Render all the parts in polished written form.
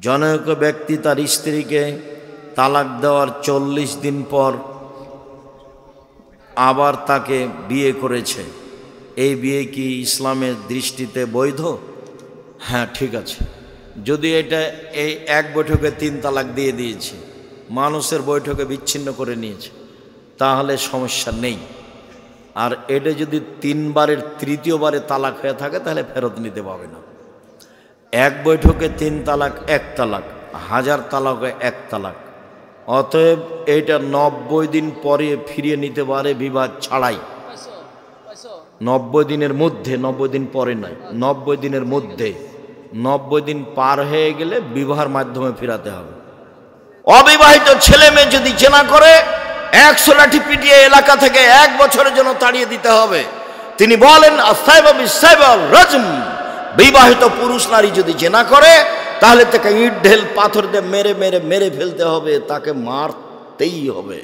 জনৈক ব্যক্তি তার স্ত্রীকে তালাক দেওয়ার 40 দিন পর আবার তাকে বিয়ে করেছে। এই বিয়ে কি ইসলামের দৃষ্টিতে বৈধ? হ্যাঁ, ঠিক আছে। যদি এটা এই এক বৈঠকে 3 তালাক দিয়ে দিয়েছে, মানুষের বৈঠকে বিচ্ছিন্ন করে নিয়েছে, তাহলে সমস্যা নেই। আর এটা যদি 3 বারের 3য়-বারে তালাক হয়ে থাকে তাহলে ফেরত নিতে পারবে না। এক বৈঠকে 3 তালাক 1 তালাক, 1000 তালাকে 1 তালাক। অতএব এইটা 90 দিন পরে ফিরিয়ে নিতে পারে বিবাদ ছাড়াই। 90 দিনের মধ্যে, 90 দিন পরে নয়, 90 দিনের মধ্যে। 90 দিন পার হয়ে গেলে বিবাহের মাধ্যমে ফিরাতে হবে। অবিবাহিত ছেলে মেয়ে যদি জেনা করে 100 লাঠি পিটিয়ে এলাকা থেকে 1 বছরের জন্য তাড়িয়ে দিতে হবে। তিনি বলেন আসাইবা বিসাইবা রাজম। বিবাহিত পুরুষ নারী যদি জেনা করে তাহলে তাকে ইট ঢেল পাথর দিয়ে মেরে মেরে মেরে ফেলতে হবে, তাকে মারতেই হবে।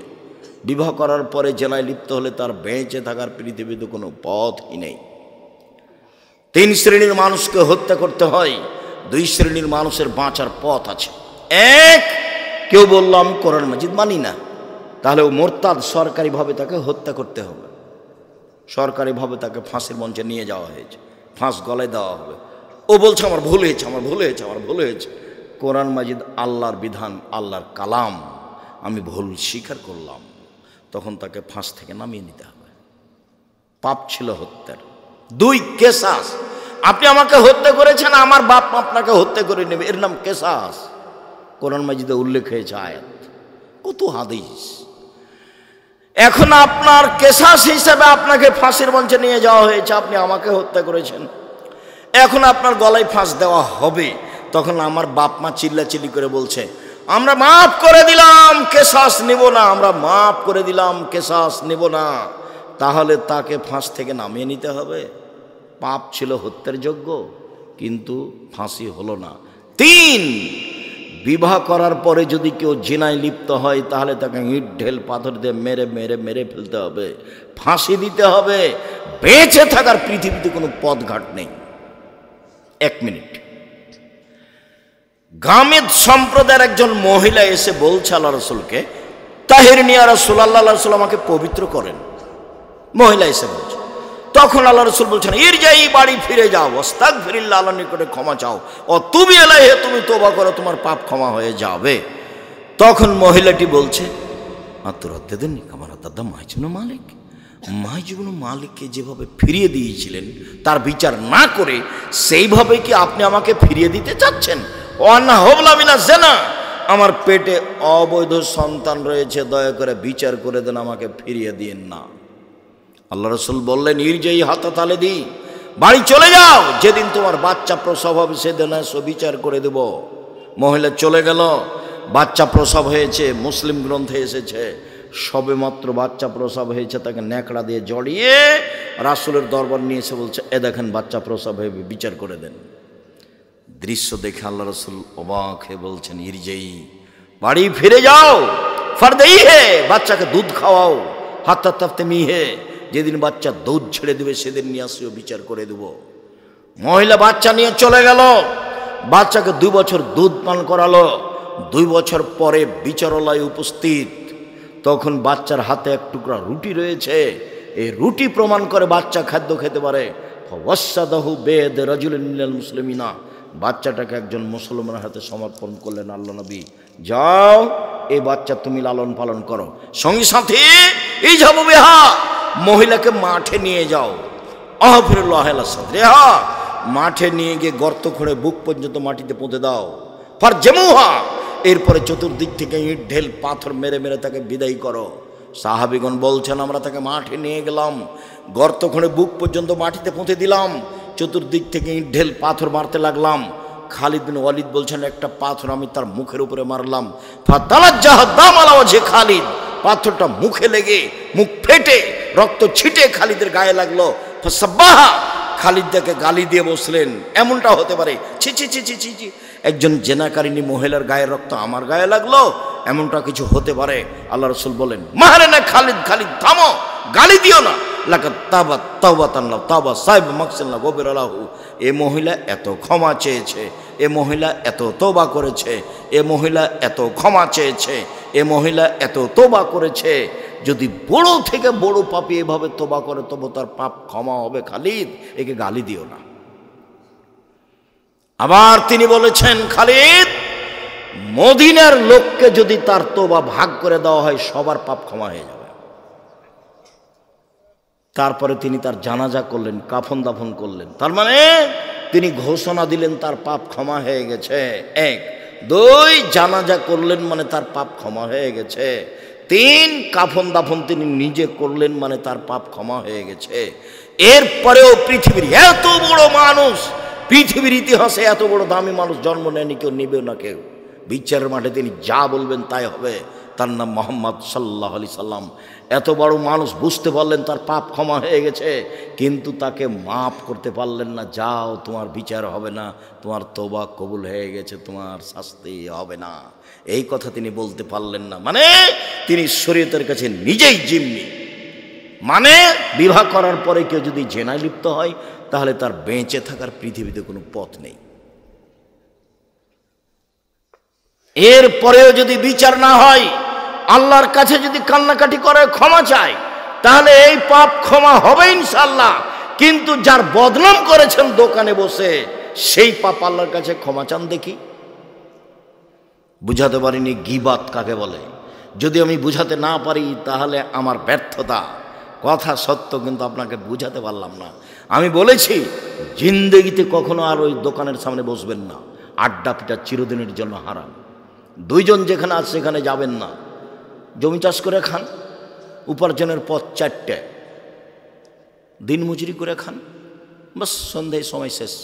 বিবাহ করার পরে জেনায় লিপ্ত হলে তার বেঁচে থাকার পৃথিবীতে কোনো পথই নেই। 3 শ্রেণীর মানুষকে হত্যা করতে হয়, 2 শ্রেণীর মানুষের বাঁচার পথ আছে। এক, কেউ বলল আমি কোরআন মাজিদ মানি না, তাহলে ও মোরতাদ, সরকারিভাবে তাকে হত্যা করতে হবে। সরকারিভাবে তাকে ফাঁসির মঞ্চে নিয়ে যাওয়া হয়েছে, ফাঁস গলায় দেওয়া হবে। ও বলছে আমার ভুল হয়েছে, আমার ভুল হয়েছে, আমার ভুল হয়েছে। কোরআন মাজিদ আল্লাহর বিধান, আল্লাহর কালাম, আমি ভুল স্বীকার করলাম, তখন তাকে ফাঁস থেকে নামিয়ে নিতে হবে। পাপ ছিল হত্যার। 2, কেসাস। আপনি আমাকে হত্যা করেছেন, আমার বাপ আপনাকে হত্যা করে নেবে, এর নাম কেসাস। কোরআন মাজিদে উল্লেখ হয়েছে আয়াত, কত হাদিস। এখন আপনার কেসাস হিসাবে আপনাকে ফাঁসির মঞ্চে নিয়ে যাওয়া হয়েছে, আপনি আমাকে হত্যা করেছেন, এখন আপনার গলায় ফাঁস দেওয়া হবে। তখন আমার বাপ মা চিল্লাচিল্লি করে বলছে আমরা মাফ করে দিলাম, কেসাস নেব না, আমরা মাফ করে দিলাম, কেসাস নেব না। তাহলে তাকে ফাঁস থেকে নামিয়ে নিতে হবে। পাপ ছিল হত্যার যোগ্য, কিন্তু ফাঁসি হলো না। 3, বিবাহ করার পরে যদি কেউ জিনায় লিপ্ত হয় তাহলে তাকে ইট ঢেল পাথর দিয়ে মেরে মেরে মেরে ফেলতে হবে, ফাঁসি দিতে হবে। বেঁচে থাকার পৃথিবীতে কোনো পথঘাট নেই। 1 মিনিট। গামেদ সম্প্রদায়ের একজন মহিলা এসে বলছে আল্লাহ রসুলকে, তাহির নিয়া রাসূল, আল্লাহ রসুল আমাকে পবিত্র করেন। মহিলা এসে বলছে, তখন আল্লাহ রসুল বলছেন ইরজাই, বাড়ি ফিরে যাও, আস্তাগফিরুল্লাহ, আল্লাহর নিকটে ক্ষমা চাও, ও তুবি ইলাইহি, তুমি তওবা করো, তোমার পাপ ক্ষমা হয়ে যাবে। তখন মহিলাটি বলছে আত্মরদ্দেদেননি কামার দাদা মাইজুন মালিক, মাইজুন মালিককে যেভাবে ফিরিয়ে দিয়েছিলেন তার বিচার না করে সেইভাবে কি আপনি আমাকে ফিরিয়ে দিতে চাচ্ছেন? ওয়ান্না হবলা মিনা জেনা, আমার পেটে অবৈধ সন্তান রয়েছে, দয়া করে বিচার করে দেন, আমাকে ফিরিয়ে দিন না। আল্লাহ রসুল বললেন ইরজাই হাতা তালে দি, বাড়ি চলে যাও, যেদিন তোমার বাচ্চা প্রসব হবে সেদিন এসো, বিচার করে দেব। মহিলা চলে গেল, বাচ্চা প্রসব হয়েছে। মুসলিম গ্রন্থে এসেছে সবে মাত্র বাচ্চা প্রসব হয়েছে, তাকে ন্যাকড়া দিয়ে জড়িয়ে রাসূলের দরবার নিয়ে এসে বলছে এ দেখেন বাচ্চা প্রসব হয়ে, বিচার করে দেন। দৃশ্য দেখে আল্লাহ রসুল অবাক হয়ে বলছেন ইরজাই, বাড়ি ফিরে যাও, ফারদেই হে, বাচ্চাকে দুধ খাওয়াও, হাত্তা তাফতে মিহে, যেদিন বাচ্চা দুধ ছেড়ে দেবে সেদিন নিয়ে আসিও, বিচার করে দেব। মহিলা বাচ্চা নিয়ে চলে গেল, বাচ্চাকে 2 বছর দুধ পান করালো। 2 বছর পরে বিচারালয় উপস্থিত, তখন বাচ্চার হাতে 1 টুকরা রুটি রয়েছে। এই রুটি প্রমাণ করে বাচ্চা খাদ্য খেতে পারে। ফাওয়াসাদাহু বেদ রাজুলিন মিনাল মুসলিমিনা, বাচ্চাটাকে একজন মুসলমানের হাতে সমর্পণ করলেন আল্লাহ নবী, যাও এই বাচ্চা তুমি লালন পালন করো। সঙ্গে সাথে এই যাবো বেহা, মহিলাকে মাঠে নিয়ে যাও, আহফিরুল্লাহ সাদরিহা, মাঠে নিয়ে গিয়ে গর্ত খুঁড়ে বুক পর্যন্ত মাটিতে পুঁতে দাও। ফারজামুহা, এরপরে চতুর্দিক থেকে ইট ঢেল পাথর মেরে মেরে তাকে বিদায় করো। সাহাবীগণ বলছেন আমরা তাকে মাঠে নিয়ে গেলাম, গর্ত খুঁড়ে বুক পর্যন্ত মাটিতে পুঁতে দিলাম, চতুর্দিক থেকে ইট ঢেল পাথর মারতে লাগলাম। খালিদ বিন ওয়ালিদ বলছেন একটা পাথর আমি তার মুখের উপরে মারলাম, ফাতালাজ্জাহা দাম আলা ওয়াজহি খালিদ, পাথরটা মুখে লেগে মুখ ফেটে রক্ত ছিটে খালিদের গায়ে লাগলো। ফাসাব্বাহা, খালিদ তাকে গালি দিয়ে বসলেন এমনটা হতে পারে, ছি ছি ছি ছি ছি ছি, একজন জেনাকারিনী মহিলার গায়ের রক্ত আমার গায়ে লাগলো, এমনটা কিছু হতে পারে? আল্লাহ রসুল বলেন মারে না খালিদ, খালিদ থামো, গালি দিও না। লাকাদ তাবাত তাওবাতান লা তাওবা সাইব মাকসাল্লাহ গফির লাহু। এ মহিলা এত ক্ষমা চেয়েছে, এ মহিলা এত তওবা করেছে, এ মহিলা এত ক্ষমা চেয়েছে, এ মহিলা এত তওবা করেছে। যদি বড় থেকে বড় পাপী এভাবে তওবা করে তবে তার পাপ ক্ষমা হবে। খালিদ, একে গালি দিও না। আবার তিনি বলেছেন, খালিদ, মদিনার লোককে যদি তার তওবা ভাগ করে দেওয়া হয় সবার পাপ ক্ষমা হয়ে যাবে। তারপরে তিনি তার জানাজা করলেন, কাফন দাফন করলেন। তার মানে তিনি ঘোষণা দিলেন তার পাপ ক্ষমা হয়ে গেছে। 1 2 জানাজা করলেন মানে তার পাপ ক্ষমা হয়ে গেছে। 3 কাফন দাফন তিনি নিজে করলেন মানে তার পাপ ক্ষমা হয়ে গেছে। এরপরেও পৃথিবীর এত বড় মানুষ, পৃথিবীর ইতিহাসে এত বড় দামি মানুষ জন্ম নেয়নি, কেউ নেবেও না কেউ। বিচারের মাঠে তিনি যা বলবেন তাই হবে। তার নাম মুহাম্মদ সাল্লাল্লাহু আলাইহি সাল্লাম। এত বড় মানুষ বুঝতে পারলেন তার পাপ ক্ষমা হয়ে গেছে, কিন্তু তাকে মাফ করতে পারলেন না। যাও, তোমার বিচার হবে না, তোমার তওবা কবুল হয়ে গেছে, তোমার শাস্তি হবে না, এই কথা তিনি বলতে পারলেন না। মানে তিনি শরীয়তের কাছে নিজেই জিম্মি। মানে বিবাহ করার পরে কেউ যদি জেনায় লিপ্ত হয় তাহলে তার বেঁচে থাকার পৃথিবীতে কোনো পথ নেই। এরপরেও যদি বিচার না হয়, আল্লাহর কাছে যদি কান্নাকাটি করে ক্ষমা চায়, তাহলে এই পাপ ক্ষমা হবে ইনশাআল্লাহ। কিন্তু যার বদনাম করেছেন দোকানে বসে, সেই পাপ আল্লাহর কাছে ক্ষমা চান দেখি। বুঝাতে পারিনি গীবাত কাকে বলে। যদি আমি বুঝাতে না পারি তাহলে আমার ব্যর্থতা। কথা সত্য, কিন্তু আপনাকে বুঝাতে পারলাম না। আমি বলেছি জিন্দেগিতে কখনো আর ওই দোকানের সামনে বসবেন না। আড্ডা পিটা চিরদিনের জন্য হারাম। 2 জন যেখানে আছে সেখানে যাবেন না। জমি চাষ করে খান, উপার্জনের পথ 4টে। দিন মজুরি করে খান, বাস সন্ধ্যায় সময় শেষ,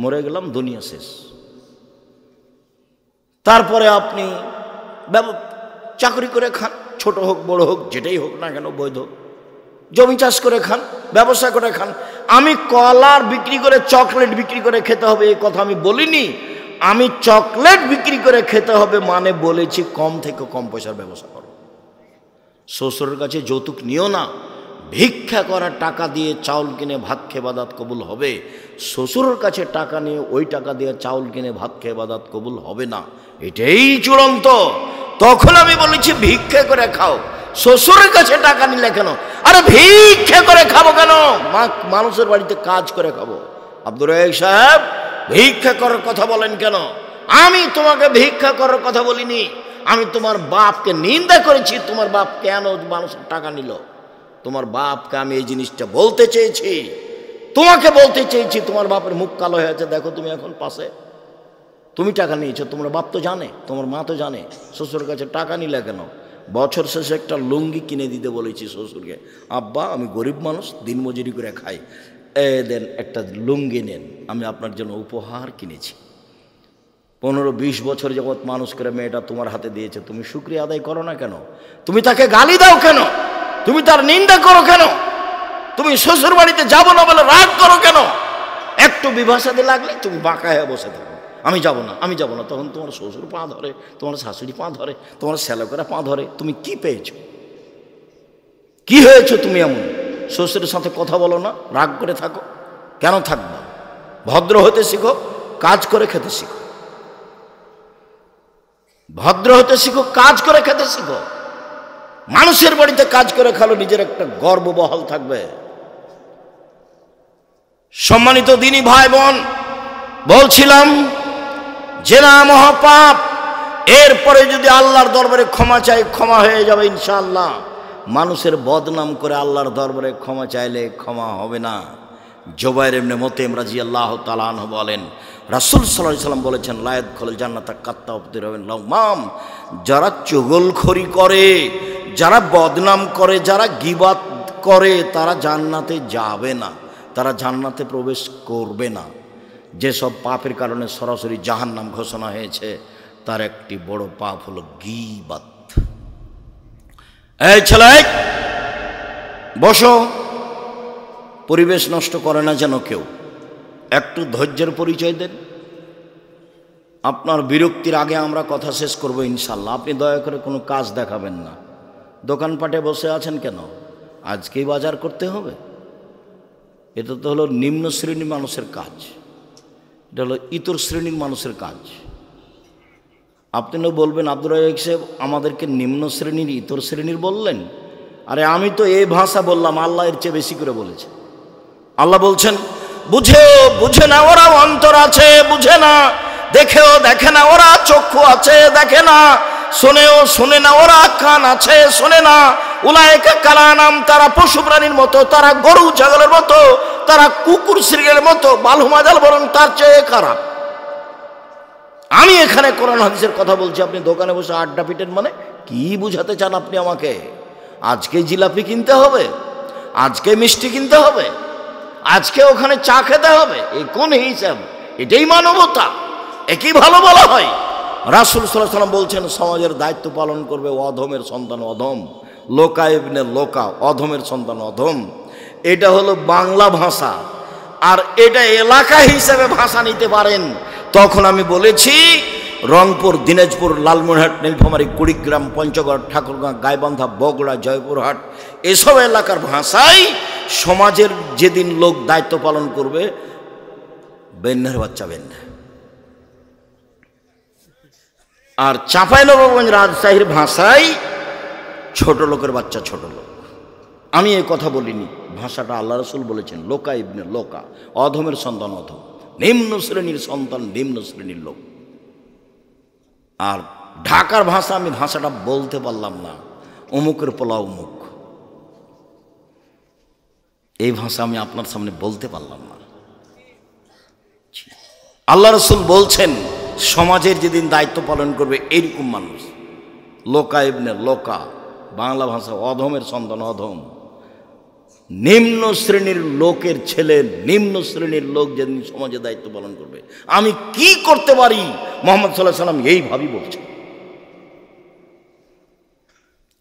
মরে গেলাম, দুনিয়া শেষ। তারপরে আপনি চাকরি করে খান, ছোট হোক বড় হোক যেটাই হোক না কেন বৈধ। জমি চাষ করে খান, ব্যবসা করে খান। আমি কলার বিক্রি করে চকলেট বিক্রি করে খেতে হবে এই কথা আমি বলিনি। আমি চকলেট বিক্রি করে খেতে হবে মানে বলেছি কম থেকে কম পয়সার ব্যবসা করো। শ্বশুরের কাছে যৌতুক নিও না। ভিক্ষা করা টাকা দিয়ে চাউল কিনে ভাত খেয়ে ইবাদত কবুল হবে। শ্বশুরের কাছে টাকা নিয়ে ওই টাকা দিয়ে চাউল কিনে ভাত খেয়ে ইবাদত কবুল হবে না, এটাই চূড়ান্ত। তখন আমি বলেছি ভিক্ষা করে খাও। শ্বশুরের কাছে টাকা নিলে কেন? আরে ভিক্ষা করে খাবো কেন? মানুষের বাড়িতে কাজ করে খাবো। আব্দুর রাজ্জাক সাহেব, ভিক্ষা করার কথা বলেন কেন? আমি তোমাকে ভিক্ষা করার কথা বলিনি। আমি তোমার বাপকে নিন্দা করেছি। তোমার বাপ কেন মানুষের টাকা নিল? তোমার বাপকে আমি এই জিনিসটা বলতে চেয়েছি, তোমাকে বলতে চেয়েছি। তোমার বাপের মুখ কালো হয়ে আছে, দেখো তুমি এখন পাশে। তুমি টাকা নিয়েছো, তোমার বাপ তো জানে, তোমার মা তো জানে। শ্বশুরের কাছে টাকা নিলে কেন? বছর শেষে একটা লুঙ্গি কিনে দিতে বলেছি শ্বশুরকে। আব্বা, আমি গরিব মানুষ, দিনমজুরি করে খাই, দেন একটা লুঙ্গি নেন, আমি আপনার জন্য উপহার কিনেছি। 15-20 বছর যাবৎ মানুষ করে মেয়েটা তোমার হাতে দিয়েছে, তুমি শুকরিয়া আদায় করো না কেন? তুমি তাকে গালি দাও কেন? তুমি তার নিন্দা করো কেন? তুমি শ্বশুর বাড়িতে যাবো না বলে রাগ করো কেন? একটু বিভাষাতে লাগলে তুমি বাঁকা হয়ে বসে থাকো, আমি যাব না, আমি যাব না। তখন তোমার শ্বশুর পা ধরে, তোমার শাশুড়ি পা ধরে, তোমার শ্যালকেরা পা ধরে। তুমি কি পেয়েছো? কি হয়েছো তুমি এমন? শ্বশুরের সাথে কথা বলো না, রাগ করে থাকো কেন? থাকবা, ভদ্র হতে শিখো, কাজ করে খেতে শিখো। ভদ্র হতে শিখো, কাজ করে খেতে শিখো। মানুষের বাড়িতে কাজ করে খালো, নিজের একটা গর্ব বহাল থাকবে। সম্মানিত দিনী ভাই বোন, বলছিলাম জেনা মহাপাপ। এরপরে যদি আল্লাহর দরবারে ক্ষমা চাই, ক্ষমা হয়ে যাবে ইনশাআল্লাহ। মানুষের বদনাম করে আল্লাহর দরবারে ক্ষমা চাইলে ক্ষমা হবে না। জুবাইর ইবনে মুতঈম রাদিয়াল্লাহু তাআলা আনহু বলেন, রাসূল সাল্লাল্লাহু আলাইহি ওয়াসাল্লাম বলেছেন, লা ইয়াদখুলুল জান্নাতা কাত্তাবুর লাউমাম। যারা চুগলখড়ি করে, যারা বদনাম করে, যারা গীবাত করে, তারা জান্নাতে যাবে না, তারা জান্নাতে প্রবেশ করবে না। যেসব পাপের কারণে সরাসরি জাহান্নাম ঘোষণা হয়েছে, তার একটি বড় পাপ হলো গীবাত। এই ছেলে, বসো, পরিবেশ নষ্ট করে না যেন কেউ। একটু ধৈর্যের পরিচয় দেন। আপনার বিরক্তির আগে আমরা কথা শেষ করব ইনশাল্লাহ। আপনি দয়া করে কোনো কাজ দেখাবেন না। দোকানপাটে বসে আছেন কেন? আজকেই বাজার করতে হবে? এটা তো হলো নিম্ন শ্রেণীর মানুষের কাজ, এটা হলো ইতর শ্রেণীর মানুষের কাজ। আপনি না বলবেন আব্দুর রাজ্জাক সাহেব আমাদেরকে নিম্ন শ্রেণীর ইতর শ্রেণীর বললেন? আরে আমি তো এই ভাষা বললাম, আল্লাহ এর চেয়ে বেশি করে বলেছে। আল্লাহ বলছেন বুঝে না ওরা অন্তর আছে, বুঝে না, দেখেও দেখে না ওরা চক্ষু আছে, দেখে না, শোনেও শোনে না ওরা কান আছে, শোনে না। উলায়েকা কালানাম, তারা পশু প্রাণীর মতো, তারা গরু ছাগলের মতো, তারা কুকুর শ্রীগের মতো, বালুমাজাল বরং তার চেয়ে খারাপ। আমি এখানে কোরআন হাদিসের কথা বলছি, আপনি দোকানে বসে আড্ডা পিটেন, মানে কি বুঝাতে চান আপনি আমাকে? আজকে জিলাপি কিনতে হবে, আজকে মিষ্টি কিনতে হবে, আজকে ওখানে চা খেতে হবে, এই কোন হিসাব? এটাই মানবতা? একই ভালো বলা হয়? রাসূল সাল্লাল্লাহু আলাইহি ওয়াসাল্লাম বলছেন সমাজের দায়িত্ব পালন করবে অধমের সন্তান অধম, লোকা ইবনে লোকা, অধমের সন্তান অধম। এটা হলো বাংলা ভাষা, আর এটা এলাকা হিসেবে ভাষা নিতে পারেন। তখন আমি বলেছি রংপুর, দিনাজপুর, লালমনিরহাট, নীলফামারী, কুড়িগ্রাম, পঞ্চগড়, ঠাকুরগাঁ, গাইবান্ধা, বগুড়া, জয়পুরহাট, এসব এলাকার ভাষায় সমাজের যেদিন লোক দায়িত্ব পালন করবে, বেন্যার বাচ্চা বেন্যা। আর চাঁপাইনবাবগঞ্জ, রাজশাহীর ভাষায় ছোট লোকের বাচ্চা ছোট লোক। আমি এই কথা বলিনি, ভাষাটা আল্লাহ রাসূল বলেছেন, লোকা ইবনে লোকা, অধমের সন্তান অধম, নিম্ন শ্রেণীর সন্তান নিম্ন শ্রেণীর লোক। আর ঢাকার ভাষা, আমি ভাষাটা বলতে পারলাম না, অমুকের পোলা অমুক, এই ভাষা আমি আপনার সামনে বলতে পারলাম না। আল্লাহ রাসূল বলছেন সমাজের যেদিন দায়িত্ব পালন করবে এইরকম মানুষ, লোকা ইবনে লোকা, বাংলা ভাষা অধমের সন্তান অধম, নিম্ন শ্রেণীর লোকের ছেলে, নিম্ন শ্রেণীর লোক যেদিন সমাজে দায়িত্ব পালন করবে। আমি কি করতে পারি? মুহাম্মদ সাল্লাল্লাহু আলাইহি ওয়াসাল্লাম এইভাবেই বলছেন।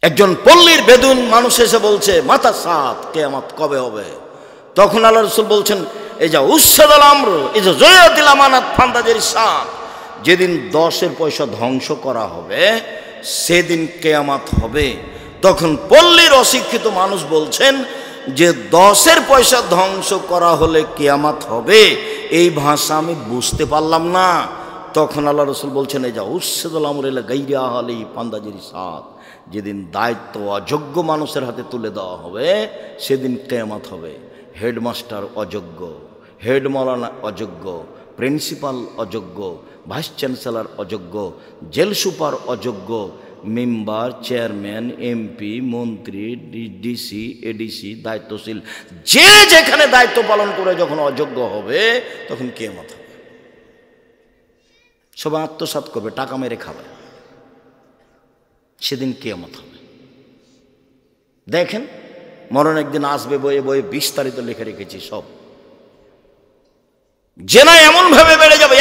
একজন পল্লীর বেদুন মানুষ এসে বলছে মাতা সাত, কিয়ামত কবে হবে? তখন আল্লাহ রাসূল বলছেন এই যা উসসাদাল আমর, এই যে জয়াতিল আমানাত ফান্দাজের সাত, যেদিন 10 পয়সা ধ্বংস করা হবে সেদিন কিয়ামত হবে। তখন পল্লীর অশিক্ষিত মানুষ বলছেন যে 10 পয়সা ধ্বংস করা হলে কিয়ামত হবে, এই ভাষা আমি বুঝতে পারলাম না। তখন আল্লাহ রাসূল বলছেন এই যা উসসাদাল আমর ইলা গায়রি আহলি ফান্দাজের সাত, যেদিন দায়িত্ব অযোগ্য মানুষের হাতে তুলে দেওয়া হবে সেদিন কিয়ামত হবে। হেডমাস্টার অযোগ্য, হেড মাওলানা অযোগ্য, প্রিন্সিপাল অযোগ্য, ভাইস চ্যান্সেলর অযোগ্য, জেল সুপার অযোগ্য, মেম্বার, চেয়ারম্যান, এমপি, মন্ত্রী, ডিসি, এডিসি, দায়িত্বশীল যে যেখানে দায়িত্ব পালন করে যখন অযোগ্য হবে তখন কিয়ামত হবে। সবাই আত্মসাৎ করবে, টাকা মেরে খাবে, সেদিন কিয়ামত হবে। দেখেন মরণ একদিন আসবে, বইয়ে বইয়ে বিস্তারিত লিখে রেখেছি সব। জেনা এমন ভাবে বেড়ে যাবে,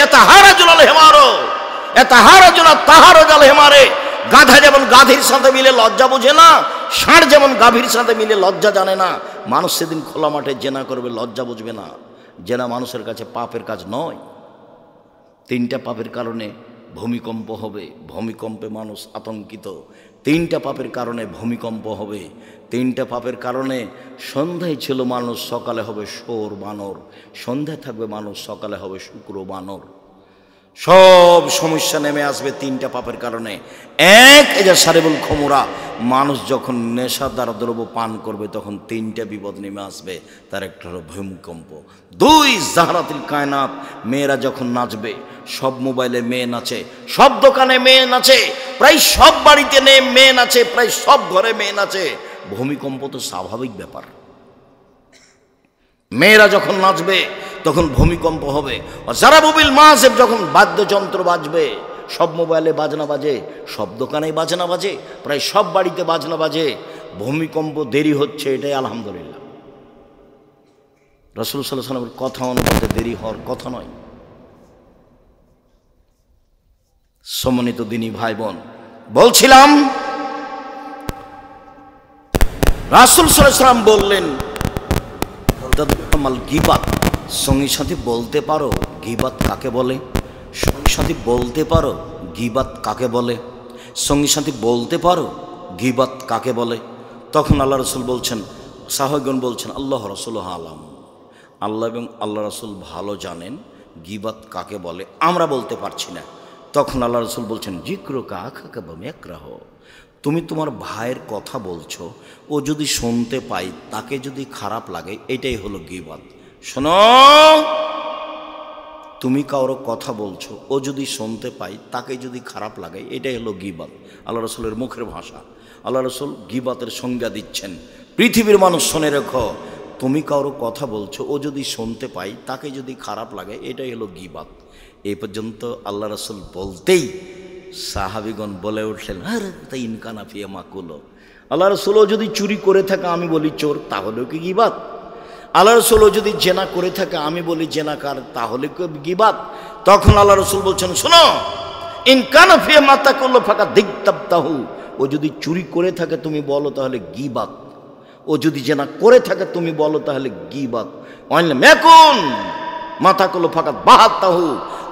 গাধা যেমন গাধীর সাথে মিলে লজ্জা বোঝে না, ষাঁড় যেমন গাভীর সাথে মিলে লজ্জা জানে না, মানুষ সেদিন খোলা মাঠে জেনা করবে, লজ্জা বুঝবে না। জেনা মানুষের কাছে পাপের কাজ নয়। 3টা পাপের কারণে ভূমিকম্প হবে, ভূমিকম্পে মানুষ আতঙ্কিত। 3টা পাপের কারণে ভূমিকম্প হবে। 3টা পাপের কারণে সন্ধ্যায় ছিল মানুষ, সকালে হবে শোর বানর, সন্ধ্যায় থাকবে মানুষ, সকালে হবে শুক্র বানর। সব সমস্যা নেমে আসবে 3টা পাপের কারণে। এক, এই যে সারিবুল খমুরা, মানুষ যখন নেশাদার দ্রব্য পান করবে তখন 3টা বিপদ নেমে আসবে। তার একটা হলো ভূমিকম্প। 2, জাহরাতুল কায়নাত, মেয়েরা যখন নাচবে, সব মোবাইলে মেয়ে নাচে, সব দোকানে মেয়ে নাচে, প্রায় সব বাড়িতে মেয়ে নাচে, প্রায় সব ঘরে মেয়ে নাচে। ভূমিকম্প তো স্বাভাবিক ব্যাপার। মেয়েরা যখন নাচবে তখন ভূমিকম্প হবে। জারাবুবিল মাযিব, যখন বাদ্যযন্ত্র বাজবে, সব মোবাইলে বাজনা বাজে, সব দোকানে বাজনা বাজে, প্রায় সব বাড়িতে বাজনা বাজে। ভূমিকম্প দেরি হচ্ছে, এটাই আলহামদুলিল্লাহ। রাসূল সাল্লাল্লাহু আলাইহি ওয়াসাল্লামের কথা অনুপাতে দেরি হওয়ার কথা নয়। সম্মানিত দিনী ভাই বোন, বলছিলাম রাসূল সাল্লাল্লাহু আলাইহি ওয়াসাল্লাম বললেন গীবাত, সঙ্গী সাথী বলতে পারো গীবাত কাকে বলে? সঙ্গী সাথী বলতে পারো গীবাত কাকে বলে? সঙ্গী সাথী বলতে পারো গীবাত কাকে বলে? তখন আল্লাহ রাসূল বলছেন সাহাবাগণ বলছেন আল্লাহ রাসূল আলাম, আল্লাহ এবং আল্লাহ রাসূল ভালো জানেন গীবাত কাকে বলে, আমরা বলতে পারছি না। তখন আল্লাহ রাসূল বলছেন যিকরুকা আখাকা বিমাকরাহ, তুমি তোমার ভাইয়ের কথা বলছো, ও যদি শুনতে পাই তাকে যদি খারাপ লাগে, এটাই হলো গীবাত। শোনো, তুমি কারো কথা বলছো, ও যদি শুনতে পাই তাকে যদি খারাপ লাগে, এটাই হলো গীবাত। আল্লাহ রাসূলের মুখের ভাষা। আল্লাহ রাসূল গীবাতের সংজ্ঞা দিচ্ছেন, পৃথিবীর মানুষ শুনে রেখো, তুমি কারো কথা বলছো, ও যদি শুনতে পাই তাকে যদি খারাপ লাগে, এটাই হলো গীবাত। এই পর্যন্ত আল্লাহ রাসূল বলতেই সাহাবীগণ বলে উঠলেন আরে তাই ইনকানা ফিয়া মাকুলো, আল্লাহ রাসূল যদি চুরি করে থাকে আমি বলি চোর, তাহলেও কি গীবাত? আল্লাহ রাসূল যদি জেনা করে থাকে আমি বলি জেনাকার, তাহলে কি গীবাত? তখন আল্লাহ রাসূল বলছেন শোনো, ইনকানা ফিয়া মাতাকুল্লো ফাকা দিগতাবতাহু, ও যদি চুরি করে থাকে তুমি বলো তাহলে গীবাত, ও যদি জেনা করে থাকে তুমি বলো তাহলে গীবাত। ওয়াইলাম ইয়াকুন মাতাকুল্লো ফাকা বাহাতাহু,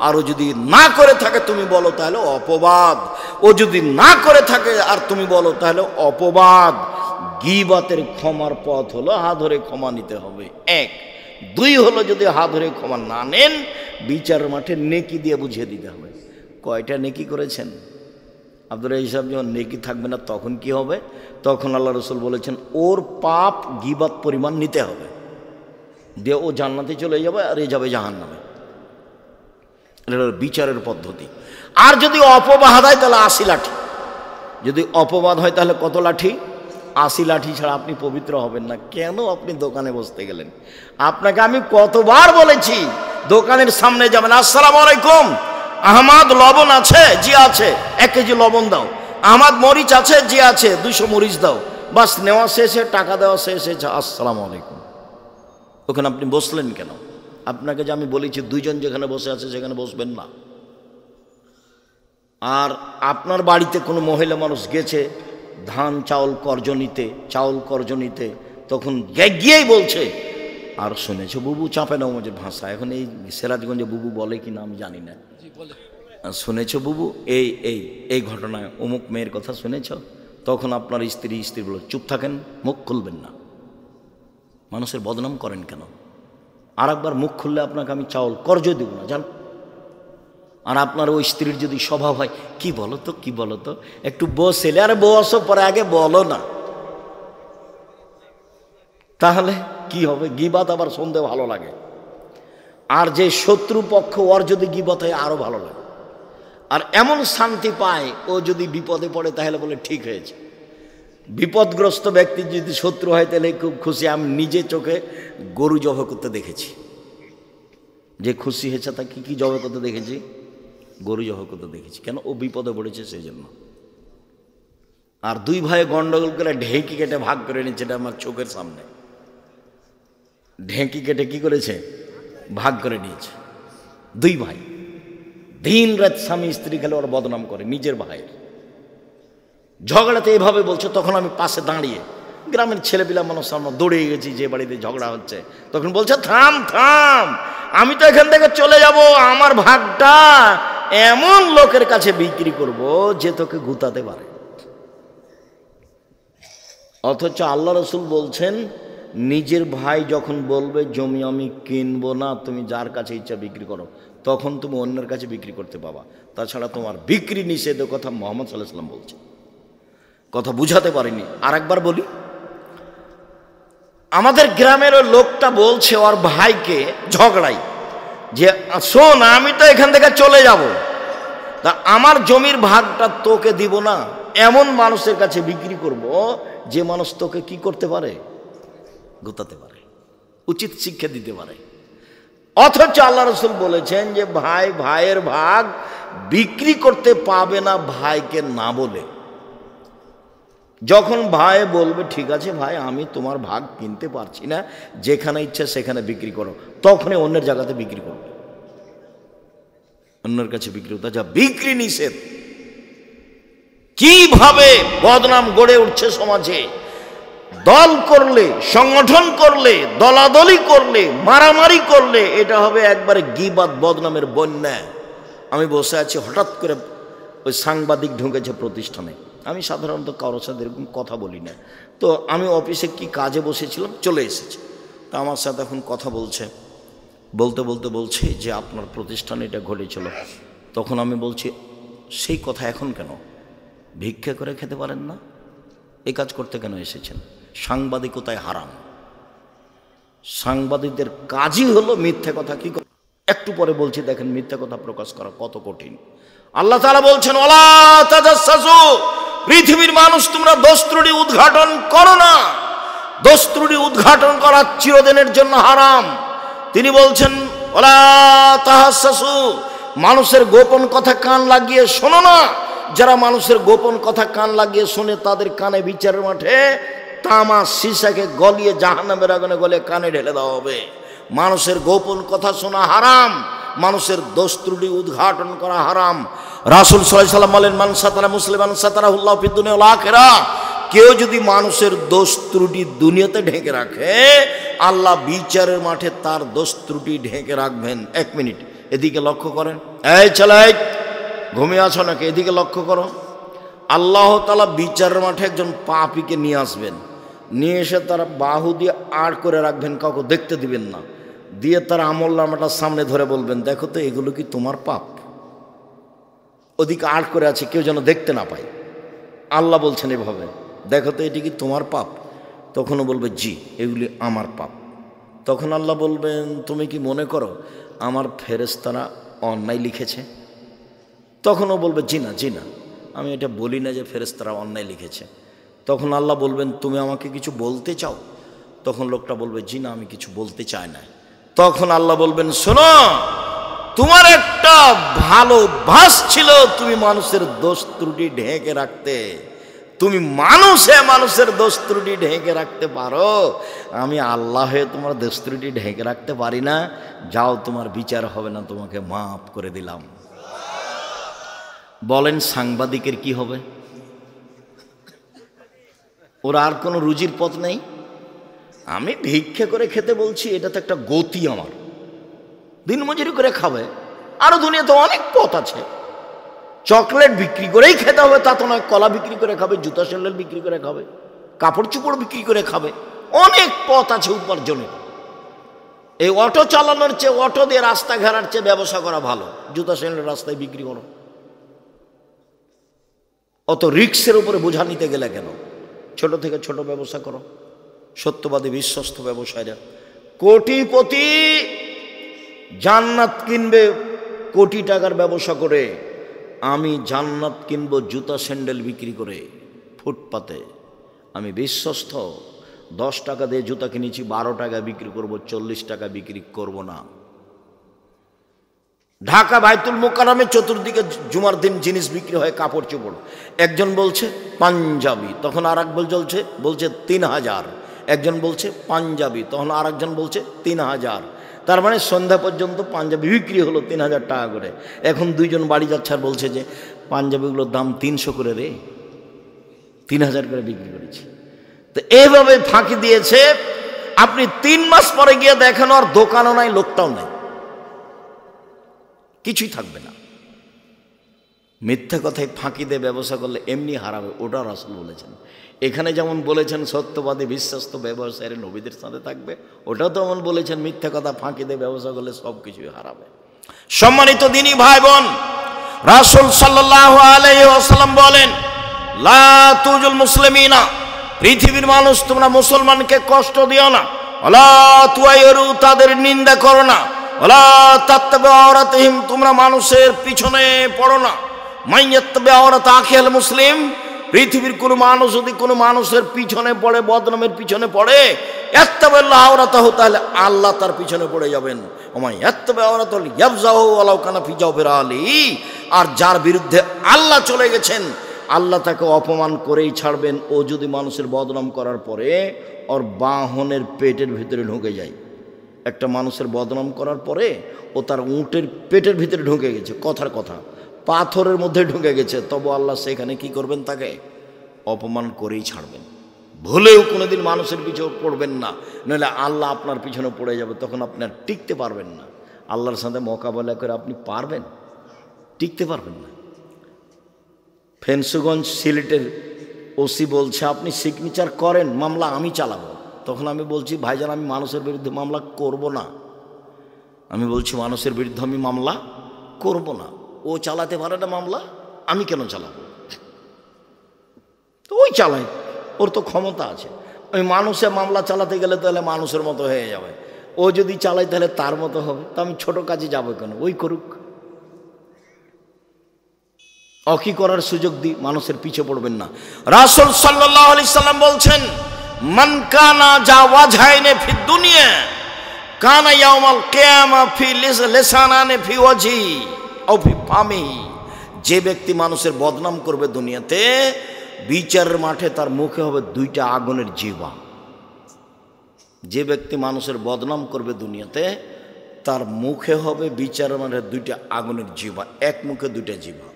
আর ও যদি না করে থাকে তুমি বলো তাহলে অপবাদ, ও যদি না করে থাকে আর তুমি বলো তাহলে অপবাদ। গীবাতের ক্ষমার পথ হলো হাত ধরে ক্ষমা নিতে হবে, এক। দুই হলো যদি হাত ধরে ক্ষমা না নেন, বিচারের মাঠে নেকি দিয়ে বুঝিয়ে দিতে হবে। কয়টা নেকি করেছেন? আব্দুর হিসাব যখন নেকি থাকবে না তখন কি হবে? তখন আল্লাহ রাসূল বলেছেন ওর পাপ গীবাত পরিমাণ নিতে হবে, দিয়ে ও জান্নাতে চলে যাবে আর এ যাবে জাহান্নামে। এটা বিচারের পদ্ধতি। আর যদি অপবাদ হয় তাহলে 80 লাঠি। যদি অপবাদ হয় তাহলে কত লাঠি? 80 লাঠি ছাড়া আপনি পবিত্র হবেন না। কেন আপনি দোকানে বসতে গেলেন? আপনাকে আমি কতবার বলেছি দোকানের সামনে যাবেন, আসসালামু আলাইকুম, আহমদ লবণ আছে? জি আছে, 1 কেজি লবণ দাও। আহমদ মরিচ আছে? জি আছে, 200 মরিচ দাও। বাস নেওয়া শেষে, টাকা দেওয়া শেষে, আসসালামু আলাইকুম। ওখানে আপনি বসলেন কেন? আপনাকে যে আমি বলেছি দুইজন যেখানে বসে আছে সেখানে বসবেন না। আর আপনার বাড়িতে কোনো মহিলা মানুষ গেছে ধান চাউল কর্জ নিতে, তখন গিয়েই বলছে আর শুনেছো বুবু, চাঁপে নওয়াজের ভাষা, এখন এই সিরাজগঞ্জে বুবু বলে কি না আমি জানি না, শুনেছো বুবু এই ঘটনায় অমুক মেয়ের কথা শুনেছ? তখন আপনার স্ত্রী বলে চুপ থাকেন, মুখ খুলবেন না, মানুষের বদনাম করেন কেন? আর একবার মুখ খুললে আপনাকে আমি চাউল কর্জ দেব না, জান। আর আপনার ওই স্ত্রীর যদি স্বভাব হয় কি বলো তো একটু বসেলে, আরে বসো, পরে আগে বলো না, তাহলে কি হবে? গীবাত আবার শুনতে ভালো লাগে। আর যে শত্রু পক্ষ, ওর যদি গীবাত হয় আরো ভালো লাগে। আর এমন শান্তি পায়, ও যদি বিপদে পড়ে তাহলে বলে ঠিক হয়েছে। বিপদগ্রস্ত ব্যক্তি যদি শত্রু হয় তাহলে খুব খুশি। আমি নিজে চোখে গরু জবাই করতে দেখেছি, যে খুশি হয়েছে তাকে কি জবাই করতে দেখেছি? গরু জবাই করতে দেখেছি। কেন? ও বিপদে পড়েছে সেই জন্য। আর দুই ভাই গন্ডগোল করে ঢেঁকি কেটে ভাগ করে নিচ্ছে, এটা আমার চোখের সামনে। ঢেঁকি কেটে কি করেছে? ভাগ করে নিয়েছে। দুই ভাই দিন রাত স্বামী স্ত্রী খেলে ওর বদনাম করে নিজের ভাইয়ের। ঝগড়াতে এভাবে বলছে, তখন আমি পাশে দাঁড়িয়ে গ্রামের ছেলেপিলা মানুষ আমরা দৌড়ে গেছি যে বাড়িতে ঝগড়া হচ্ছে। তখন বলছে থাম, আমি তো এখান থেকে চলে যাব, আমার ভাগটা এমন লোকের কাছে বিক্রি করব যে তোকে গুতাতে পারে। অথচ আল্লাহ রাসূল বলছেন নিজের ভাই যখন বলবে জমি আমি কিনবো না, তুমি যার কাছে ইচ্ছা বিক্রি করো, তখন তুমি অন্যের কাছে বিক্রি করতে পাবা, তাছাড়া তোমার বিক্রি নিষেধ। কথা মুহাম্মদ সাল্লাল্লাহু আলাইহি ওয়াসাল্লাম বলছে। কথা বুঝাতে পারিনি, আর একবার বলি। আমাদের গ্রামের ওই লোকটা বলছে ওর ভাইকে ঝগড়াই যে শোন, আমি তো এখান থেকে চলে যাব, তা আমার জমির ভাগটা তোকে দিব না, এমন মানুষের কাছে বিক্রি করব যে মানুষ তোকে কি করতে পারে? গোতাতে পারে, উচিত শিক্ষা দিতে পারে। অথচ আল্লাহ রাসূল বলেছেন যে ভাইয়ের ভাগ বিক্রি করতে পাবে না ভাইকে না বলে। যখন ভাই বলবে ঠিক আছে ভাই আমি তোমার ভাগ কিনতে পারছি না, যেখানে ইচ্ছা সেখানে বিক্রি করো, তখনই অন্যের জায়গাতে বিক্রি করবে, অন্যের কাছে বিক্রি করতে। যা বিক্রি নিষেধ। কিভাবে বদনাম গড়ে উঠছে সমাজে! দল করলে, সংগঠন করলে, দলাদলি করলে, মারামারি করলে এটা হবে একবারে গীবাত বদনামের বন্যা। আমি বসে আছি, হঠাৎ করে ওই সাংবাদিক ঢুকেছে প্রতিষ্ঠানে, আমি সাধারণত কারোর সাথে এরকম কথা বলি না। তো আমি অফিসে কি কাজে বসেছিলাম, চলে এসেছি। তা আমার সাথে এখন কথা বলছে, বলতে বলতে বলছে যে আপনার প্রতিষ্ঠানে এটা ঘটেছিল। তখন আমি বলছি সেই কথা এখন কেন? ভিক্ষা করে খেতে পারেন না? এই কাজ করতে কেন এসেছেন? সাংবাদিকতায় হারাম। সাংবাদিকদের কাজই হলো মিথ্যা কথা। কি একটু পরে বলছি, দেখেন মিথ্যা কথা প্রকাশ করা কত কঠিন। আল্লাহ তাআলা বলছেন ওয়ালা তাজাসসু, পৃথিবীর মানুষ তোমরা দোষ ত্রুটি উদ্ঘাটন করো না। দোষ ত্রুটি উদ্ঘাটন করা চিরদিনের জন্য হারাম। তিনি বলছেন ওয়ালা তাহাসসু, মানুষের গোপন কথা কান লাগিয়ে শোনো না। যারা মানুষের গোপন কথা কান লাগিয়ে শোনে তাদের কানে বিচারের মাঠে তামা সীসাকে গলিয়ে জাহান্নামের আগুনে গলে কানে ঢেলে দেওয়া হবে। মানুষের গোপন কথা শোনা হারাম, মানুষের দোষ ত্রুটি উদ্ঘাটন করা হারাম। রাসূল সাল্লাল্লাহু আলাইহি ওয়াসাল্লাম বলেন মান সাতারা মুসলিমান সাতারাহুল্লাহু ফিদ দুনিয়া ওয়াল আখিরা, কেউ যদি মানুষের দোষ ত্রুটি দুনিয়াতে ঢেকে রাখে, আল্লাহ বিচারের মাঠে তার দোষ ত্রুটি ঢেকে রাখবেন। এক মিনিট এদিকে লক্ষ্য করেন, এই ছেলে ঘুমিয়ে আছো নাকি? এদিকে লক্ষ্য করো। আল্লাহ তাআলা বিচারের মাঠে একজন পাপীকে নিয়ে আসবেন, নিয়ে এসে তার বাহু দিয়ে আড় করে রাখবেন, কাউকে দেখতে দিবেন না। দিয়ে তার আমলনামাটা সামনে ধরে বলবেন দেখো তো এগুলো কি তোমার পাপ? ওদিকে আড় করে আছে, কেউ যেন দেখতে না পায়। আল্লাহ বলছেন এভাবে, দেখো তো এটি কি তোমার পাপ? তখনও বলবে জি, এগুলি আমার পাপ। তখন আল্লাহ বলবেন তুমি কি মনে করো আমার ফেরেশতারা অন্যায় লিখেছে? তখনও বলবে জি না, জি না, আমি এটা বলি না যে ফেরেশতারা অন্যায় লিখেছে। তখন আল্লাহ বলবেন তুমি আমাকে কিছু বলতে চাও? তখন লোকটা বলবে জি না, আমি কিছু বলতে চাই না। তখন আল্লাহ বলবেন শোনো, তোমার একটা ভালো অভ্যাস ছিল, তুমি মানুষের দোষ ত্রুটি ঢেকে রাখতে। তুমি মানুষের দোষ ত্রুটি ঢেকে রাখতে পারো, আমি আল্লাহ হয়ে তোমার দোষ ত্রুটি ঢেকে রাখতে পারি না। যাও, তোমার বিচার হবে না, তোমাকে মাফ করে দিলাম। বলেন সাংবাদিকের কি হবে? ওর আর কোনো রুজির পথ নেই। আমি ভিক্ষা করে খেতে বলছি, এটা তো একটা গতি আমার, দিনমজুরি করে খাবে। আরো দুনিয়াতে অনেক পথ আছে। চকলেট বিক্রি করেই খেতে হবে তা তো নয়, কলা বিক্রি করে খাবে, জুতা স্যান্ডেল বিক্রি করে খাবে, কাপড় চোপড় বিক্রি করে খাবে। অনেক পথ আছে উপার্জনের। এই অটো চালানোর চেয়ে, অটো দিয়ে রাস্তা ঘেরার চেয়ে ব্যবসা করা ভালো। জুতা স্যান্ডেল রাস্তায় বিক্রি করো, অত রিক্সের উপরে বোঝা নিতে গেলে কেন? ছোট থেকে ছোট ব্যবসা করো। সত্যবাদী বিশ্বস্ত ব্যবসায়ীরা কোটিপতি, জান্নাত কিনবে কোটি টাকার ব্যবসা করে। আমি জান্নাত কিনবো জুতা স্যান্ডেল বিক্রি করে ফুটপাতে। আমি বিশ্বস্ত, 10 টাকা দিয়ে জুতা কিনেছি, 12 টাকা বিক্রি করব, 40 টাকা বিক্রি করব না। ঢাকা বাইতুল মোকাররমে চতুর্দিকে জুমার দিন জিনিস বিক্রি হয়, কাপড় চোপড়। একজন বলছে পাঞ্জাবি, তখন আর এক বলছে 3000। একজন বলছে পাঞ্জাবি, তখন আর একজন বলছে 3000। তার মানে সন্ধ্যা পর্যন্ত পাঞ্জাবি বিক্রি হলো 3000 টাকা করে। এখন দুইজন বাড়ি যাচ্ছে আর বলছে যে পাঞ্জাবিগুলোর দাম 300 করে রে, 3000 করে বিক্রি করেছি। তো এইভাবে ফাঁকি দিয়েছে। আপনি 3 মাস পরে গিয়ে দেখেন আর দোকানও নাই, লোকটাও নাই, কিছুই থাকবে না। মিথ্যা কথায় ফাঁকি দিয়ে ব্যবসা করলে এমনি হারাবে, ওটা রাসূল বলেছেন। এখানে যেমন বলেছেন সত্যবাদী বিশ্বস্ত ব্যবসায়ীরা নবীদের সাথে থাকবে, ওটাও তো এমন বলেছেন মিথ্যা কথা ফাঁকি দিয়ে ব্যবসা করলে সব কিছুই হারাবে। সম্মানিত দিনী ভাই বোন, রাসূল সাল্লাল্লাহু আলাইহি ওয়াসাল্লাম বলেন লা তুজুল মুসলিমিনা, পৃথিবীর মানুষ তোমরা মুসলমানকে কষ্ট দিও না। ওয়ালা তুয়াইরু, তাদের নিন্দা করো না। ওয়ালা তাত্তাবি আওরাতিহিম, তোমরা মানুষের পিছনে পড়ো না। মাইয়াত্তাবি আওরাত আখিল মুসলিম, পৃথিবীর কোনো মানুষ যদি কোনো মানুষের পিছনে পড়ে, বদনামের পিছনে পড়ে, ইত্তাবিল্লাহ আওরাতাহু, তাহলে আল্লাহ তার পিছনে পড়ে যাবেন। ওমাই ইত্তাবি আওরাতাহু ইয়াবজাহু ওয়ালাউ কানা ফি জাওফির আলী, আর যার বিরুদ্ধে আল্লাহ চলে গেছেন, আল্লাহ তাকে অপমান করেই ছাড়বেন। ও যদি মানুষের বদনাম করার পরে ওর বাহনের পেটের ভিতরে ঢুকে যায়, একটা মানুষের বদনাম করার পরে ও তার উটের পেটের ভিতরে ঢুকে গেছে, কথার কথা পাথরের মধ্যে ঢুকে গেছে, তবু আল্লাহ সেখানে কি করবেন? তাকে অপমান করেই ছাড়বেন। ভুলেও কোনোদিন মানুষের পিছনে পড়বেন না, নইলে আল্লাহ আপনার পিছনে পড়ে যাবে, তখন আপনি আর টিকতে পারবেন না। আল্লাহর সাথে মোকাবেলা করে আপনি পারবেন? টিকতে পারবেন না। ফেন্সুগঞ্জ সিলেটের ওসি বলছে আপনি সিগনেচার করেন, মামলা আমি চালাবো। তখন আমি বলছি ভাইজান আমি মানুষের বিরুদ্ধে মামলা করব না, আমি বলছি মানুষের বিরুদ্ধে আমি মামলা করব না। ও চালাতে পারে না মামলা, আমি কেন চালাবো? তো ওই চালাই, ওর তো ক্ষমতা আছে। ওই মানুষের মামলা চালাতে গেলে তাহলে মানুষের মতো হয়ে যাবে, ও যদি চালায় তাহলে তার মতো হবে। তো আমি ছোট কাজে যাবো কেন? ওই করুক, অকি করার সুযোগ দিই, মানুষের পিছে পড়বেন না। রাসূল সাল্লাল্লাহু আলাইহি সাল্লাম বলছেন মান কানা জাওয়াজহাইনে ফি দুনিয়া কানা ইয়াউমাল কিয়ামা ফি লিসানানে ফি ওয়াজি আও ফি ফামি। যে ব্যক্তি মানুষের বদনাম করবে দুনিয়াতে, বিচারের মাঠে তার মুখে হবে দুইটা আগুনের জিহ্বা। যে ব্যক্তি মানুষের বদনাম করবে দুনিয়াতে, তার মুখে হবে বিচারের মাঠে দুইটা আগুনের জিহ্বা, এক মুখে দুইটা জিহ্বা।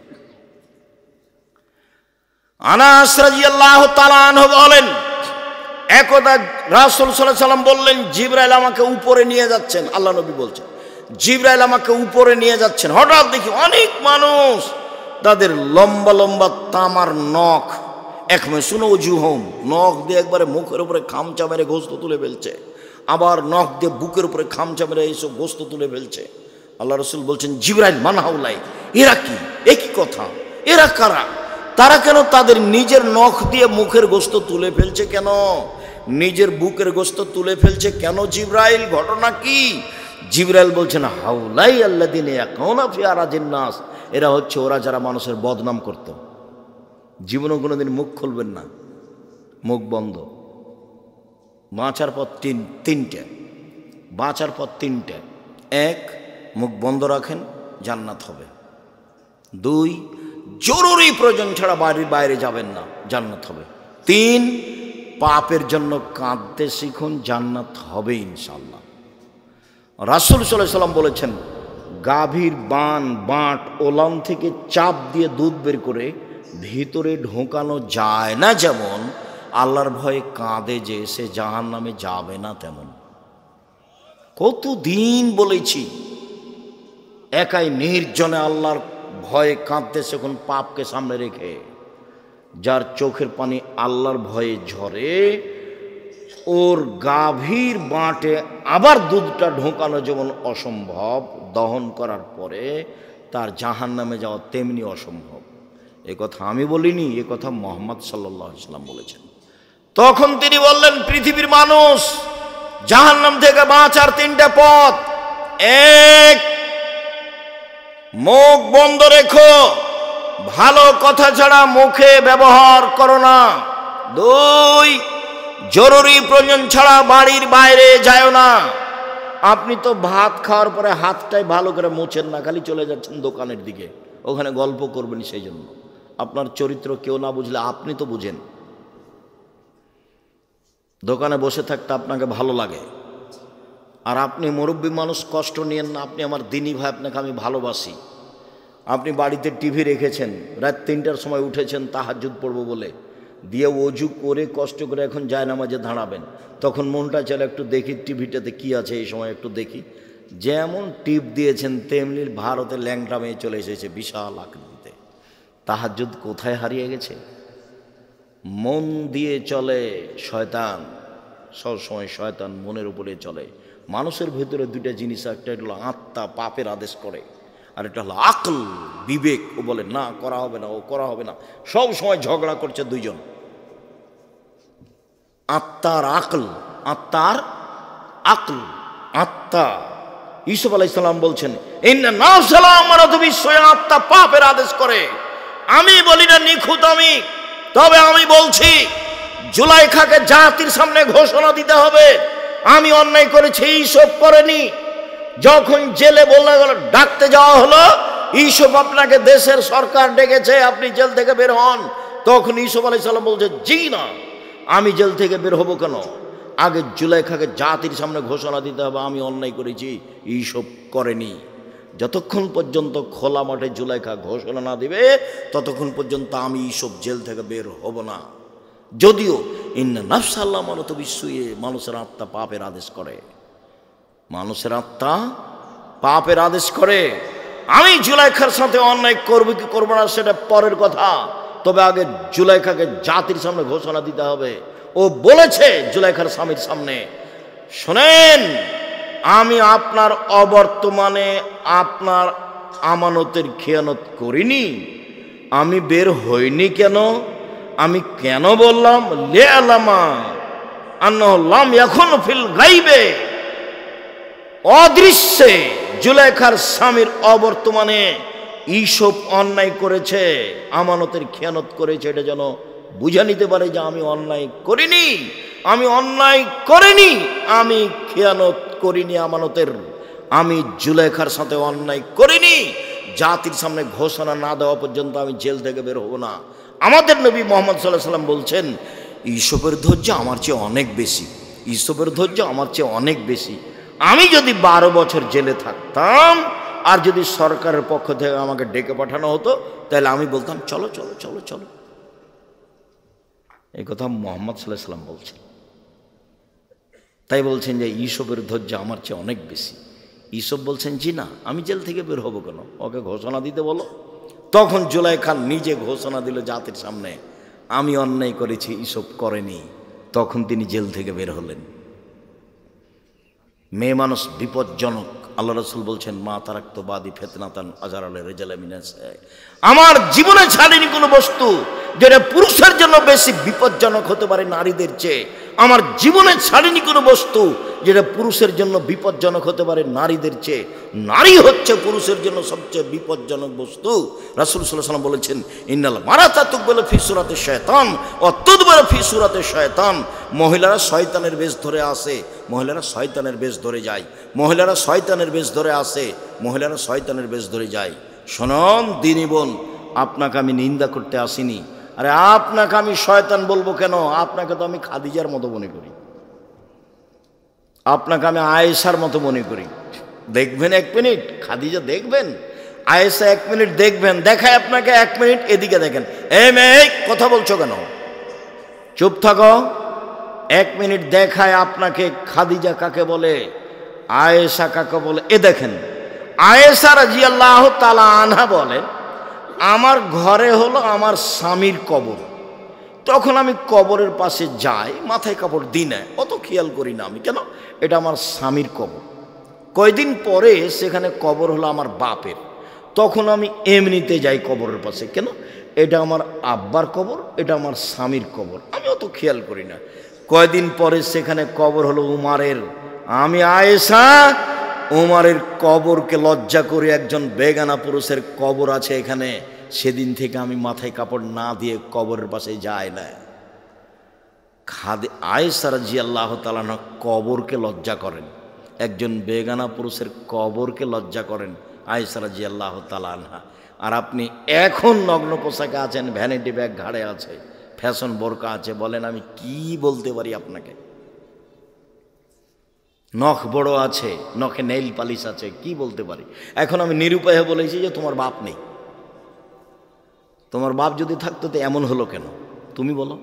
আনাস রাদিয়াল্লাহু তাআলা আনহু বলেন একদা রাসূল সাল্লাল্লাহু আলাইহি ওয়াসাল্লাম বললেন জিবরাইল আমাকে উপরে নিয়ে যাচ্ছেন। আল্লাহ নবী বলছেন জিবরাইল আমাকে উপরে নিয়ে যাচ্ছেন। হঠাৎ দেখি অনেক মানুষ, তাদের লম্বা লম্বা তামার নখ, একমেশুন ওজুহুম, নখ দিয়ে একবারে মুখের উপরে খামচা মেরে গোস্ত তুলে ফেলছে, আবার নখ দিয়ে বুকের উপরে খামচা মেরে এইসব গোস্ত তুলে ফেলছে। আল্লাহ রাসূল বলছেন জিবরাইল মান হাউলাই, এরা কি, একই কথা, এরা কারা? তারা কেন তাদের নিজের নখ দিয়ে মুখের গোস্ত তুলে ফেলছে? কেন নিজের বুকের গোস্ত তুলে ফেলছে কেন জিবরাইল? ঘটনা কি? জিবরাইল বলছেন হাউলাই আল্লাযিনা ইয়াকুনা ফি আরাজিন নাস, এরা হচ্ছে ওরা যারা মানুষের বদনাম করত। জীবনে কোনোদিন মুখ খুলবেন না, মুখ বন্ধ। বাঁচার পর তিনটে, বাঁচার পর তিনটে। এক, মুখ বন্ধ রাখেন, জান্নাত হবে। দুই, জরুরি প্রয়োজন ছাড়া বাড়ির বাইরে যাবেন না, জান্নাত হবে। তিন, পাপের জন্য কাঁদতে শিখুন, জান্নাত হবে ইনশাআল্লাহ। রাসূল সাল্লাল্লাহু আলাইহি ওয়াসাল্লাম বলেছেন গাভীর বাঁট ওলান থেকে চাপ দিয়ে দুধ বের করে ভিতরে ঢোকানো যায় না, যেমন আল্লাহর ভয়ে কাঁদে যে সে জাহান্নামে যাবে না তেমন। কতদিন বলেছি, একাই নির্জনে আল্লাহর ভয়ে কাঁদতেছে কোন পাপকে সামনে রেখে। যার চোখের পানি আল্লাহর ভয়ে ঝরে, ওর গাভীর বাঁটে আবার দুধটা ঢোকানো যেমন অসম্ভব, দহন করার পরে তার জাহান্নামে যাওয়া তেমনি অসম্ভব। এ কথা আমি বলিনি, এ কথা মুহাম্মদ সাল্লাল্লাহু আলাইহি ওয়াসাল্লাম বলেছেন। তখন তিনি বললেন পৃথিবীর মানুষ, জাহান্নাম থেকে বাঁচার তিনটা পথ। এক, মুখ বন্ধ রেখো, ভালো কথা ছাড়া মুখে ব্যবহার করো না। দুই, জরুরি প্রয়োজন ছাড়া বাড়ির বাইরে যায় না। আপনি তো ভাত খাওয়ার পরে হাতটাই ভালো করে মুছেন না, খালি চলে যাচ্ছেন দোকানের দিকে, ওখানে গল্প করবেন। সেই জন্য আপনার চরিত্র কেউ না বুঝলে আপনি তো বুঝেন। দোকানে বসে থাকতে আপনাকে ভালো লাগে, আর আপনি মুরব্বী মানুষ, কষ্ট নিয়েন না। আপনি আমার দিনী ভাই, আপনাকে আমি ভালোবাসি। আপনি বাড়িতে টিভি রেখেছেন, রাত 3টার সময় উঠেছেন তাহাজ্জুদ পড়বো বলে, দিয়ে অজু করে কষ্ট করে এখন জায়নামাজে দাঁড়াবেন, তখন মনটা চলে একটু দেখি টিভিটাতে কি আছে, এই সময় একটু দেখি। যেমন টিপ দিয়েছেন তেমনি ভারতে ল্যাংটা মেয়ে চলে এসেছে বিশাল আকৃতিতে। তাহাজ্জুদ কোথায় হারিয়ে গেছে? মন দিয়ে চলে শয়তান, সবসময় শয়তান মনের উপরে চলে। মানুষের ভেতরে দুইটা জিনিস, একটা হলো আত্মা, পাপের আদেশ করে, আর এটা হলো আকল, বিবেক। ও বলে না করা হবে না, ও করা হবে না, সব সময় ঝগড়া করছে দুইজন। আত্মার আকল, আত্মার আকল, আত্মা। ইউসুফ আলাইহিস সালাম বলছেন ইন্না নাফসালা আমারাতু বিসসুই, আত্মা পাপের আদেশ করে। আমি বলি না নিখুঁত আমি, তবে আমি বলছি জুলাইখাকে জাতির সামনে ঘোষণা দিতে হবে আমি অন্যায় করেছি, ইউসুফ করেনি। যখন জেলে বলা গেল, ডাকতে যাওয়া হলো, ইউসুফ আপনাকে দেশের সরকার ডেকেছে, আপনি জেল থেকে বের হন। তখন ইউসুফ আলাইহিস সালাম বলছে জি না, আমি জেল থেকে বের হব কেন? আগে জুলাইখাকে জাতির সামনে ঘোষণা দিতে হবে আমি অন্যায় করেছি, ইউসুফ করেনি। যতক্ষণ পর্যন্ত খোলা মাঠে জুলাইখা ঘোষণা না দিবে, ততক্ষণ পর্যন্ত আমি ইউসুফ জেল থেকে বের হব না। যদিও ইন্না নাফসাল আমারাতু বিসসুই, মানুষের আত্মা পাপের আদেশ করে, মানুষের আত্মা পাপের আদেশ করে। আমি জুলাইখার সাথে অন্যায় করবো কি করবো না সেটা পরের কথা, তবে আগে জুলাইখাকে জাতির সামনে ঘোষণা দিতে হবে। ও বলেছে জুলাইখার স্বামীর সামনে, শোনেন, আমি আপনার অবর্তমানে আপনার আমানতের খেয়ানত করিনি। আমি বের হইনি কেন? আমি কেন বললাম লে আলামা আন্নাহু লাম ইয়াকুন ফিল গাইবে, অদৃশ্যে জুলাইখার স্বামীর অবর্তমানে এইসব অন্যায় করেছে, আমানতের খেয়ানত করেছে, এটা যেন বুঝে নিতে পারে যে আমি অন্যায় করিনি, আমি অন্যায় করিনি, আমি খেয়ানত করিনি আমানতের, আমি জুলাইখার সাথে অন্যায় করিনি। জাতির সামনে ঘোষণা না দেওয়া পর্যন্ত আমি জেল থেকে বের হব না। আমাদের নবী মুহাম্মদ সাল্লাল্লাহু আলাইহি ওয়াসাল্লাম বলছেন, ইউসুফের ধৈর্য আমার চেয়ে অনেক বেশি, ইউসুফের ধৈর্য আমার চেয়ে অনেক বেশি। আমি যদি 12 বছর জেলে থাকতাম আর যদি সরকারের পক্ষ থেকে আমাকে ডেকে পাঠানো হতো, তাহলে আমি বলতাম চলো চলো চলো চলো। এই কথা মুহাম্মদ সাল্লাল্লাহু আলাইহি ওয়াসাল্লাম বলছেন। তাই বলছেন যে ইউসুফের ধৈর্য আমার চেয়ে অনেক বেশি। ইউসুফ বলছেন, জি না, আমি জেল থেকে বের হবো কেন, ওকে ঘোষণা দিতে বলো। তখন জুলাইখা নিজে ঘোষণা দিল জাতির সামনে, আমি অন্যায় করেছি, ইউসুফ করেনি। তখন তিনি জেল থেকে বের হলেন। মেয়ে মানুষ বিপজ্জনক। আল্লাহ রাসূল বলছেন, মা তারাক্তু বাদি ফিতনাতান আযার আল রিজাল মিনাস, আমার জীবনে ছাড়িনি কোনো বস্তু যেটা পুরুষের জন্য বেশি বিপজ্জনক হতে পারে নারীদের চেয়ে। আমার জীবনে ছাড়িনি কোনো বস্তু যেটা পুরুষের জন্য বিপজ্জনক হতে পারে নারীদের চেয়ে। নারী হচ্ছে পুরুষের জন্য সবচেয়ে বিপজ্জনক বস্তু। রাসূল সাল্লাল্লাহু আলাইহি ওয়াসাল্লাম বলেছেন, ইন্নাল মারাতা তুকবালু ফি সূরাতি শায়তান ওয়া তুদবারু ফি সূরাতি শায়তান। মহিলারা শয়তানের বেশ ধরে আসে, মহিলারা শয়তানের বেশ ধরে যায়, মহিলারা শয়তানের বেশ ধরে আসে, মহিলারা শয়তানের বেশ ধরে যায়। শোনন দিনী বোন, আপনাকে আমি নিন্দা করতে আসিনি। আরে আপনাকে আমি শয়তান বলবো কেন? আপনাকে তো আমি খাদিজার মতো মনে করি, আপনাকে আমি আয়েশার মতো মনে করি। দেখবেন 1 মিনিট খাদিজা দেখবেন, আয়েশা 1 মিনিট দেখবেন, দেখায় আপনাকে 1 মিনিট এদিকে দেখেন। এই মেয়ে কথা বলছো কেন? চুপ থাকো। 1 মিনিট দেখায় আপনাকে খাদিজা কাকে বলে, আয়েশা কাকে বলে। এ দেখেন, আয়েশা রাদিয়াল্লাহু তাআলা আনহা বলেন, আমার ঘরে হলো আমার স্বামীর কবর। তখন আমি কবরের পাশে যাই, মাথায় কাপড় দিই না, অত খেয়াল করি না আমি, কেন এটা আমার স্বামীর কবর। কয়দিন পরে সেখানে কবর হলো আমার বাপের, তখন আমি এমনিতে যাই কবরের পাশে, কেন এটা আমার আব্বার কবর, এটা আমার স্বামীর কবর, আমি অত খেয়াল করি না। কয়দিন পরে সেখানে কবর হলো উমারের, আমি আয়েশা উমারের কবরকে লজ্জা করে, একজন বেগানা পুরুষের কবর আছে এখানে, সেদিন থেকে আমি মাথায় কাপড় না দিয়ে কবরের পাশে যাই না। আয়েশা রাদিয়াল্লাহু তাআলা আনহা কবরকে লজ্জা করেন, একজন বেগানা পুরুষের কবরকে লজ্জা করেন আয়েশা রাদিয়াল্লাহু তাআলা আনহা। আর আপনি এখন নগ্ন পোশাকে আছেন, ভ্যানিটি ব্যাগ ঘাড়ে আছে, ফ্যাশন বোরকা আছে, বলেন আমি কি বলতে পারি আপনাকে? নখ বড় আছে, নখে নেইল পালিশ আছে, কি বলতে পারি? এখন আমি নিরুপায় বলেছি যে তোমার বাপ নেই। তোমার বাপ যদি থাকতো তো এমন হলো কেন তুমি বলো?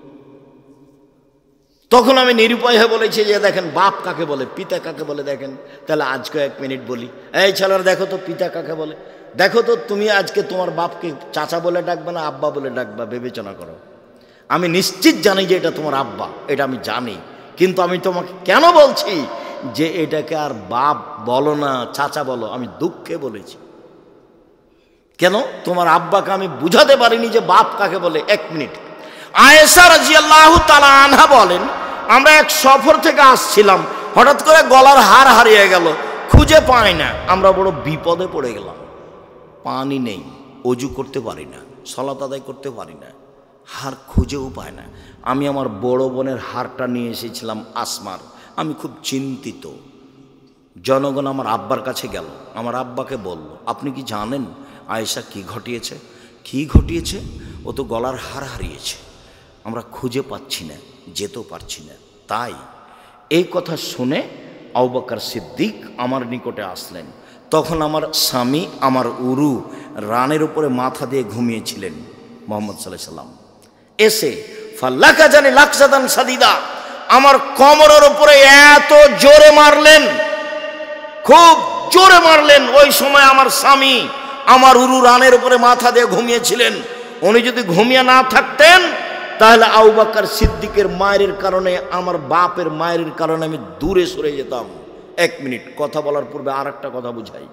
তখন আমি নিরুপায় বলেছি যে দেখেন বাপ কাকে বলে, পিতা কাকে বলে দেখেন। তাহলে আজকে 1 মিনিট বলি, এই ছেলেরা দেখো তো পিতা কাকে বলে, দেখো তো তুমি আজকে তোমার বাপকে চাচা বলে ডাকবে না আব্বা বলে ডাকবা, বিবেচনা করো। আমি নিশ্চিত জানি যে এটা তোমার আব্বা, এটা আমি জানি, কিন্তু আমি তোমাকে কেন বলছি যে এটাকে আর বাপ বলো না চাচা বলো, আমি দুঃখে বলেছি। কেন? তোমার আব্বাকে আমি বুঝাতে পারিনি যে বাপ কাকে বলে। 1 মিনিট। আয়েশা রাদিয়াল্লাহু তাআলা আনহা বলেন, আমরা এক সফর থেকে আসছিলাম, হঠাৎ করে গলার হার হারিয়ে গেল, খুঁজে পাই না, আমরা বড় বিপদে পড়ে গেলাম। পানি নেই, অজু করতে পারি না, সালাত আদায় করতে পারি না, হার খুঁজেও পায় না। আমি আমার বড় বোনের হারটা নিয়ে এসেছিলাম আসমার, আমি খুব চিন্তিত। জনগণ আমার আব্বার কাছে গেল, আমার আব্বাকে বলল, আপনি কি জানেন আয়েশা কি ঘটিয়েছে? কি ঘটিয়েছে? ও তো গলার হার হারিয়েছে, আমরা খুঁজে পাচ্ছি না, যেতেও পারছি না। তাই এই কথা শুনে আবু বকর সিদ্দিক আমার নিকটে আসলেন। তখন আমার স্বামী আমার উরু রানের উপরে মাথা দিয়ে ঘুমিয়েছিলেন। মুহাম্মদ সাল্লাল্লাহু আলাইহি ওয়াসাল্লাম এসে ফাল্লাকা জানি লাকসাদান সাদিদা, আমার কোমরের উপরে এত জোরে মারলেন, খুব জোরে মারলেন। ওই সময় আমার স্বামী আমার উরু রানের উপরে মাথা দিয়ে ঘুমিয়েছিলেন। উনি যদি ঘুমিয়ে না থাকতেন তাহলে আবু বকর সিদ্দিকের মায়ের কারণে, আমার বাপের মায়ের কারণে আমি দূরে সরে যেতাম। 1 মিনিট কথা বলার পূর্বে আর একটা কথা বুঝাই।